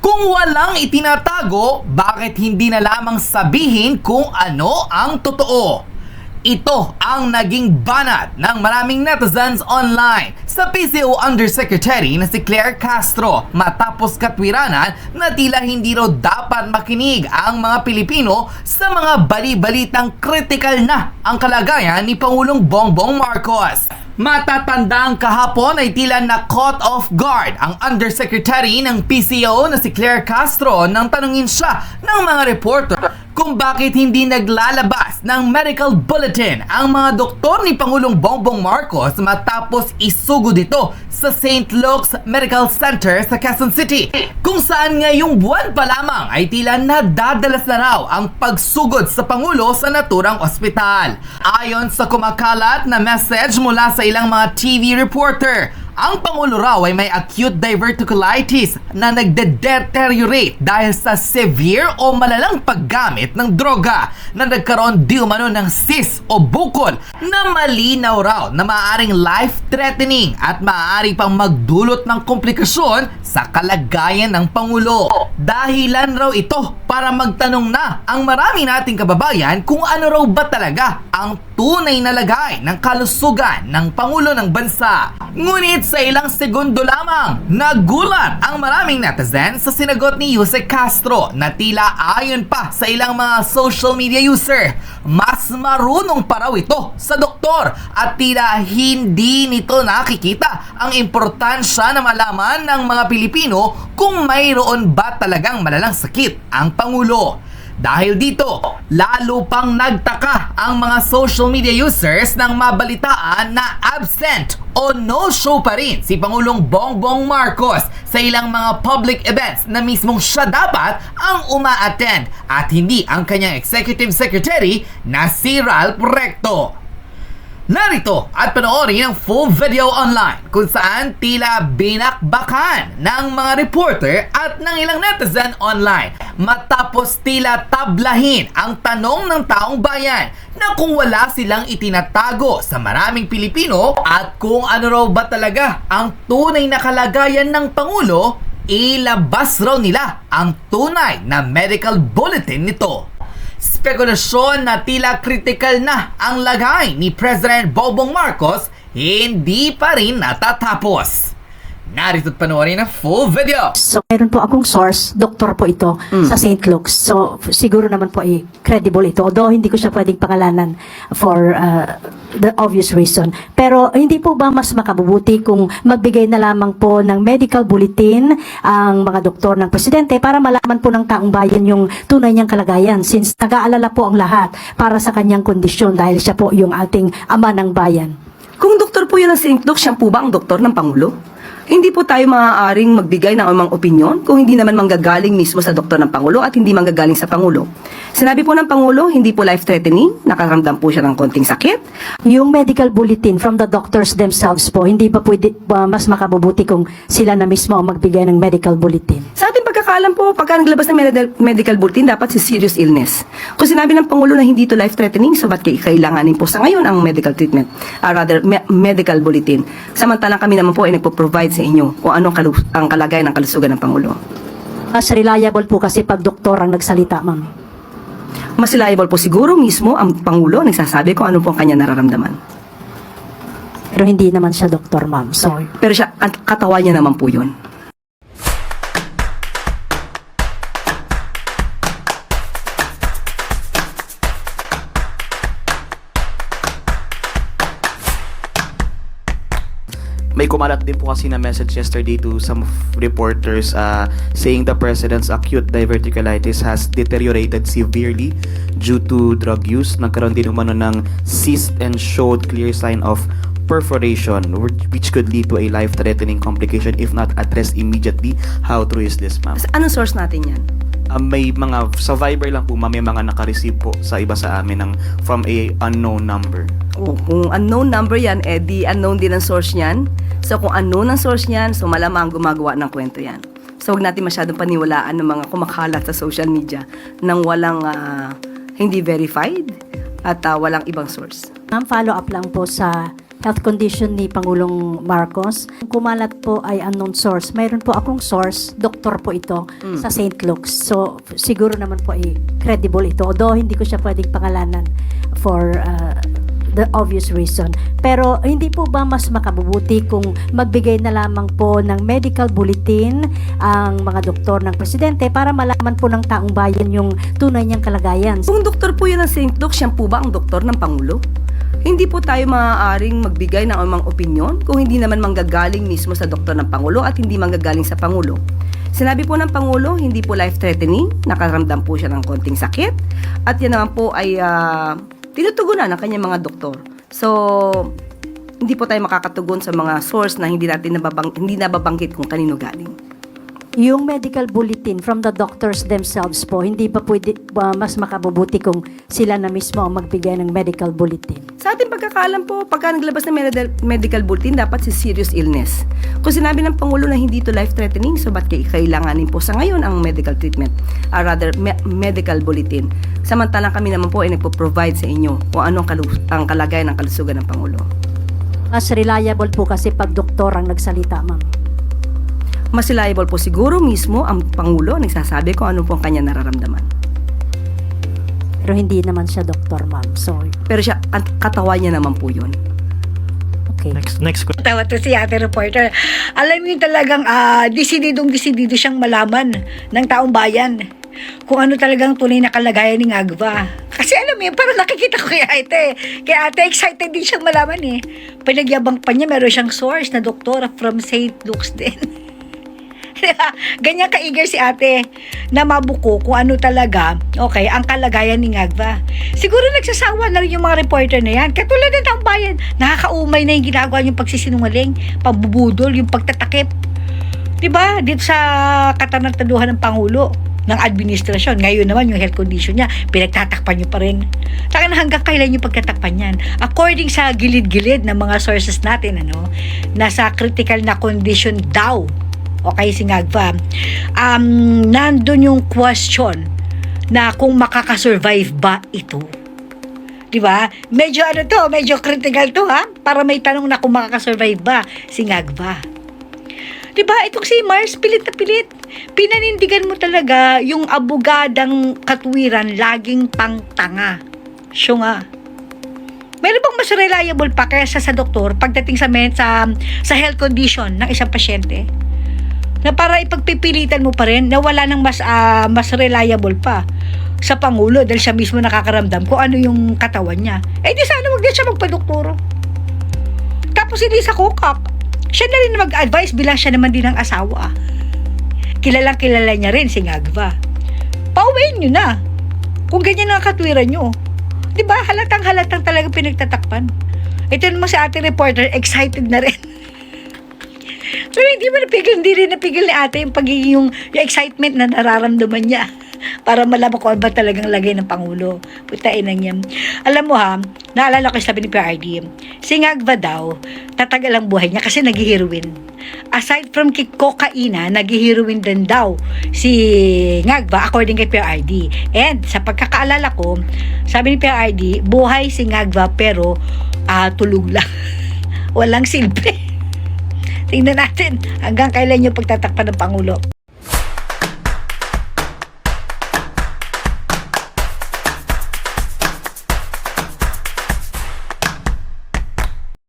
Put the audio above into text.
Kung walang itinatago, bakit hindi na lamang sabihin kung ano ang totoo? Ito ang naging banat ng maraming netizens online sa PCO Undersecretary na si Claire Castro matapos katwiranan na tila hindi raw dapat makinig ang mga Pilipino sa mga bali-balitang kritikal na ang kalagayan ni Pangulong Bongbong Marcos. Matatandang kahapon ay tila na caught off guard ang Undersecretary ng PCO na si Claire Castro nang tanungin siya ng mga reporter kung bakit hindi naglalabas ng medical bulletin ang mga doktor ni Pangulong Bongbong Marcos matapos isugod ito sa St. Luke's Medical Center sa Quezon City, kung saan ngayong buwan pa lamang ay tila nadadalas na raw ang pagsugod sa Pangulo sa naturang ospital. Ayon sa kumakalat na message mula sa ilang mga TV reporter, ang Pangulo raw ay may acute diverticulitis na nagde-deteriorate dahil sa severe o malalang paggamit ng droga na nagkaroon di umano ng cyst o bukol na malinaw raw na maaaring life-threatening at maaari pang magdulot ng komplikasyon sa kalagayan ng Pangulo. Dahilan raw ito para magtanong na ang marami nating kababayan kung ano raw ba talaga ang tunay na lagay ng kalusugan ng Pangulo ng bansa. Ngunit sa ilang segundo lamang, nagulat ang maraming netizens sa sinagot ni Yusek Castro na tila ayon pa sa ilang mga social media user, mas marunong pa raw ito sa doktor at tila hindi nito nakikita ang importansya na malaman ng mga Pilipino kung mayroon ba talagang malalang sakit ang Pangulo. Dahil dito, lalo pang nagtaka ang mga social media users nang mabalitaan na absent o no-show pa rin si Pangulong Bongbong Marcos sa ilang mga public events na mismong siya dapat ang uma-attend at hindi ang kanyang executive secretary na si Ralph Recto. Narito at panoorin ang full video online kung saan tila binakbakan ng mga reporter at ng ilang netizen online matapos tila tablahin ang tanong ng taong bayan na kung wala silang itinatago sa maraming Pilipino at kung ano raw ba talaga ang tunay na kalagayan ng Pangulo, ilabas raw nila ang tunay na medical bulletin nito. Spekulasyon na tila kritikal na ang lagay ni President Bongbong Marcos hindi pa rin natatapos. Narito't panoorin ang full video. So, meron po akong source, doktor po ito sa St. Luke's. So, siguro naman po credible ito. Although, hindi ko siya pwedeng pangalanan for the obvious reason. Pero, hindi po ba mas makabubuti kung magbigay na lamang po ng medical bulletin ang mga doktor ng presidente para malaman po ng taong bayan yung tunay niyang kalagayan since nag-aalala po ang lahat para sa kanyang kondisyon dahil siya po yung ating ama ng bayan. Kung doktor po yun ng St. Luke, siya po ba ang doktor ng Pangulo? Hindi po tayo maaaring magbigay ng amang opinyon kung hindi naman manggagaling mismo sa doktor ng Pangulo at hindi manggagaling sa Pangulo. Sinabi po ng Pangulo, hindi po life-threatening, nakaramdam po siya ng konting sakit. Yung medical bulletin from the doctors themselves po, hindi pa pwede mas makabubuti kung sila na mismo ang magbigay ng medical bulletin. Sa ating pagkakaalam po, pagka naglabas ng medical bulletin, dapat si serious illness. Kung sinabi ng Pangulo na hindi ito life-threatening, so ba't kailanganin po sa ngayon ang medical treatment? Medical bulletin. Samantalang kami naman po ay nagpo-provide sa inyo kung ano ang kalagayan ng kalusugan ng Pangulo. Mas reliable po kasi pag doktor ang nagsalita, ma'am. Mas reliable po siguro mismo ang Pangulo nagsasabi kung ano po ang kanya nararamdaman. Pero hindi naman siya doktor, ma'am. So, Pero siya, ang katawan niya naman po yun. May kumalat din po kasi na message yesterday to some reporters saying the president's acute diverticulitis has deteriorated severely due to drug use. Nagkaroon din umano ng cyst and showed clear sign of perforation which could lead to a life-threatening complication if not addressed immediately. How true is this, ma'am? Anong source natin yan? May mga sa Viber lang po, ma'am, may mga naka-receive po sa iba sa amin from a unknown number. Kung unknown number yan, di unknown din ang source niyan. So kung unknown ang source niyan, so malamang gumagawa ng kwento yan. So huwag natin masyadong paniwalaan ng mga kumakalat sa social media nang walang hindi verified at walang ibang source. ma'am, follow up lang po sa health condition ni Pangulong Marcos. Kumalat po ay unknown source. Mayroon po akong source, doktor po ito sa St. Luke's. So siguro naman po ay credible ito. Although hindi ko siya pwedeng pangalanan for the obvious reason. Pero hindi po ba mas makabubuti kung magbigay na lamang po ng medical bulletin ang mga doktor ng presidente para malaman po ng taong bayan yung tunay niyang kalagayan? Kung doktor po yan ng St. Luke's, siya po ba ang doktor ng Pangulo? Hindi po tayo maaaring magbigay ng anumang opinyon kung hindi naman manggagaling mismo sa doktor ng Pangulo at hindi manggagaling sa Pangulo. Sinabi po ng Pangulo, hindi po life-threatening, nakaramdam po siya ng konting sakit at yan naman po ay tinutugunan ng kanyang mga doktor. So, hindi po tayo makakatugon sa mga source na hindi nababanggit kung kanino galing. Yung medical bulletin from the doctors themselves po, hindi pa pwede mas makabubuti kung sila na mismo ang magbigay ng medical bulletin? Sa ating pagkakaalam po, pagka naglabas ng medical bulletin, dapat si serious illness. Kung sinabi ng Pangulo na hindi ito life-threatening, so ba't kailanganin po sa ngayon ang medical treatment? Medical bulletin. Samantalang kami naman po ay nagpo-provide sa inyo kung ano ang kalagayan ng kalusugan ng Pangulo. Mas reliable po kasi pag doktor ang nagsalita, ma'am. Mas reliable po siguro mismo ang Pangulo nagsasabi kung ano po ang kanya nararamdaman. Pero hindi naman siya doktor, ma'am. So, Pero siya, ang katawan niya naman po yun. okay. Next question. Tawa to si ate reporter. Alam niyo talagang desididong-desidido siyang malaman ng taong bayan kung ano talagang tunay na kalagayan ni Agva. Kasi alam mo yun, parang nakikita ko kay ate. Kaya ate, excited din siyang malaman eh. Pinagyabang pa niya, meron siyang source na doktor from St. Luke's din. Ganyan ka-eager si ate na mabuko kung ano talaga, okay, ang kalagayan ni Agva. Siguro nagsasawa na rin yung mga reporter na yan. Katulad ng taong bayan, nakakaumay na yung ginagawa yung pagsisinungaling, pambubudol, yung pagtatakip. Diba? Dito sa katanataduhan ng Pangulo, ng administrasyon. Ngayon naman yung health condition niya, pinagtatakpan nyo pa rin. Taka na hanggang kailan yung pagtatakpan yan? According sa gilid-gilid ng mga sources natin, nasa critical na condition daw. Okay, si Agva. Nandun yung question na kung makakasurvive ba ito. Diba? Medyo medyo critical to ha? Para may tanong na kung makakasurvive ba si Agva. Diba? Itong si Mars, pilit na pilit. Pinanindigan mo talaga yung abogadang katwiran laging pangtanga. Siya nga. Meron bang mas reliable pa kaysa sa doktor pagdating sa health condition ng isang pasyente? Na para ipagpipilitan mo pa rin na wala nang mas reliable pa sa Pangulo dahil siya mismo nakakaramdam kung ano yung katawan niya. Eh di sana wag din siya magpadoktoro. Tapos hindi sa kokak. Siya na rin mag-advise bilang siya naman din ang asawa. Kilalang kilala niya rin si Agva. Pauwiin nyo na. Kung ganyan ang katwiran nyo. Diba? Halatang talaga pinagtatakpan. Ito naman si ate reporter, excited na rin. So, hindi rin napigil ni ate yung pagiging yung excitement na nararamdaman niya para malaman ko ba talagang lagay ng Pangulo. Putain lang yan. Alam mo ha, naalala ko yung sabi ni PRD, si Agva daw, tatagal ang buhay niya kasi naghiheroin. Aside from kokaina, naghiheroin din daw si Agva according kay PRD. And sa pagkakaalala ko, sabi ni PRD, buhay si Agva pero tulog lang. Walang silbi. Tingnan natin hanggang kailan yung pagtatakpan ng Pangulo.